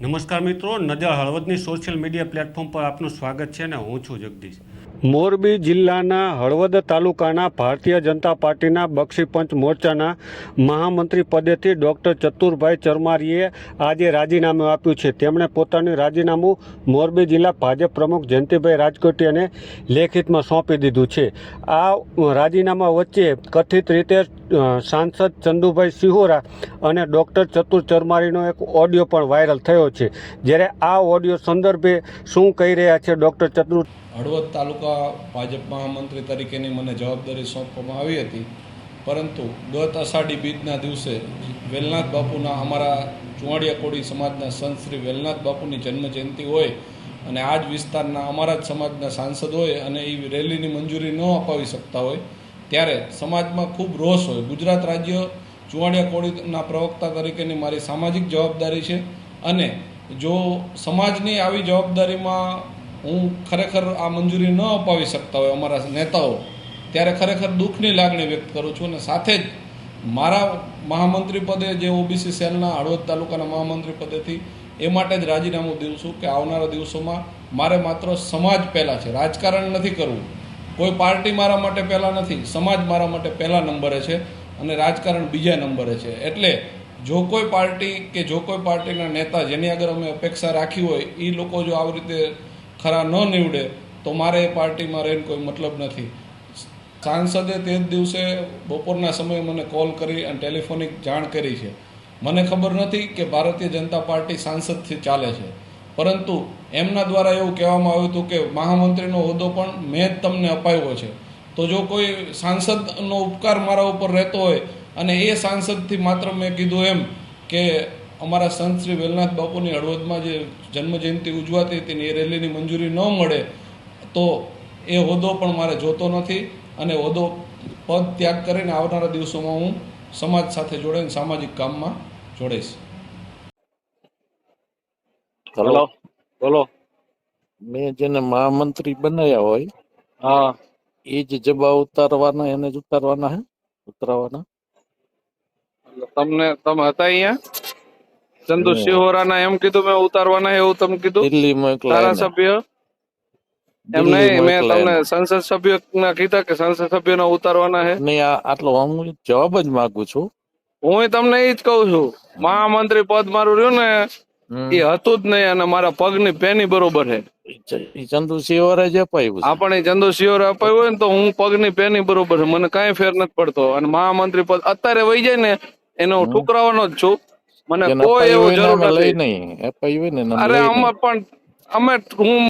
નમસ્કાર મિત્રો, નજર હળવદની સોશિયલ મીડિયા પ્લેટફોર્મ પર આપનું સ્વાગત છે અને હું છું જગદીશ. મોરબી જિલ્લાના હળવદ તાલુકાના ભારતીય જનતા પાર્ટીના બક્ષીપંચ મોરચાના મહામંત્રી પદેથી ડૉક્ટર ચતુરભાઈ ચરમારીએ આજે રાજીનામું આપ્યું છે. તેમણે પોતાનું રાજીનામું મોરબી જિલ્લા ભાજપ પ્રમુખ જયંતિભાઈ રાજકોટિયાને લેખિતમાં સોંપી દીધું છે. આ રાજીનામા વચ્ચે કથિત રીતે સાંસદ ચંદુભાઈ સિહોરા અને ડૉક્ટર ચતુર ચરમારીનો એક ઓડિયો પણ વાયરલ થયો છે. જ્યારે આ ઓડિયો સંદર્ભે શું કહી રહ્યા છે ડૉક્ટર ચતુર. હળવદ તાલુકા ભાજપ મહામંત્રી તરીકેની મને જવાબદારી સોંપવામાં આવી હતી, પરંતુ ગત અષાઢી બીજના દિવસે વેલનાથ બાપુના અમારા ચુવાડિયા કોળી સમાજના સંત શ્રી વેલનાથ બાપુની જન્મજયંતિ હોય અને આ જ વિસ્તારના અમારા જ સમાજના સાંસદ હોય અને એ રેલીની મંજૂરી ન અપાવી શકતા હોય ત્યારે સમાજમાં ખૂબ રોષ હોય. ગુજરાત રાજ્ય ચુવાડિયા કોળીના પ્રવક્તા તરીકેની મારી સામાજિક જવાબદારી છે અને જો સમાજની આવી જવાબદારીમાં હું ખરેખર આ મંજૂરી ન અપાવી શકતા હોય અમારા નેતાઓ, ત્યારે ખરેખર દુઃખની લાગણી વ્યક્ત કરું છું. અને સાથે જ મારા મહામંત્રી પદે જે ઓબીસી સેલના હળવદ તાલુકાના મહામંત્રી પદેથી એ માટે જ રાજીનામું દઉં છું કે આવનારા દિવસોમાં મારે માત્ર સમાજ પહેલાં છે, રાજકારણ નથી કરવું. કોઈ પાર્ટી મારા માટે પહેલાં નથી, સમાજ મારા માટે પહેલા નંબરે છે અને રાજકારણ બીજા નંબરે છે. એટલે જો કોઈ પાર્ટી કે જો કોઈ પાર્ટીના નેતા જેની આગળ અમે અપેક્ષા રાખી હોય એ લોકો જો આવી રીતે ખરા ન નીવડે તો મારે એ પાર્ટીમાં રહીને કોઈ મતલબ નથી. સાંસદે તે જ દિવસે બપોરના સમયે મને કોલ કરી અને ટેલિફોનિક જાણ કરી છે. મને ખબર નથી કે ભારતીય જનતા પાર્ટી સાંસદથી ચાલે છે, પરંતુ એમના દ્વારા એવું કહેવામાં આવ્યું હતું કે મહામંત્રીનો હોદ્દો પણ મેં જ તમને અપાવ્યો છે. તો જો કોઈ સાંસદનો ઉપકાર મારા ઉપર રહેતો હોય અને એ સાંસદથી માત્ર મેં કીધું એમ કે અમારા સંત શ્રી વેલનાથ બાપુની હળવદમાં જે જન્મજયંતિ ઉજવાતી હતી એ રેલીની મંજૂરી ન મળે તો એ હોદ્દો પણ મારે જોતો નથી અને હોદ્દો પદ ત્યાગ કરીને આવનારા દિવસોમાં હું સમાજ સાથે જોડાઈને સામાજિક કામમાં જોડાઈશ. હલો, બોલો. મેં જેને મહામંત્રી બનાવ્યા હોય હા, એ જ જબા ઉતારવાના, એને જ ઉતારવાના હે ઉતરાવાના. તમે હતા અહીંયા ચંદુ હું સિહોરાના એમ કીધું મેં ઉતારવાના એવું તમે કીધું દિલ્હી મોકલાય ને, ધારાસભ્ય એમ દિલ્હી નહીં, મેં મોકલાય તમને ને. સંસદ સભ્ય ના કીધા કે સંસદ સભ્યને ઉતારવાના હે. નહીં, આટલો હું જવાબ જ માંગુ છું. હું તમને એ જ કહું છું, મહામંત્રી પદ મારું રહ્યું ને હમ. એ હતું જ નહીં અને મારા પગની પેની બરોબર છે. ઈ ચંદુ સિંહોરે જ અપાયું છે. આપણે ચંદુ સિહોરા અપાયું હોય ને તો હું પગની પેની બરોબર છે, મને કાંઈ ફેર નથી પડતો. અને મહામંત્રી પદ અત્યારે વહી જાય ને એને હું ઠુકરાવાનો જ છું. મને એને કોઈ અપાયું એવું હોય ને જરૂર અમે લઈ નથી. નહીં, અપાયું હોય ને અમે અરે લઈ અમે નહીં. પણ અમે હું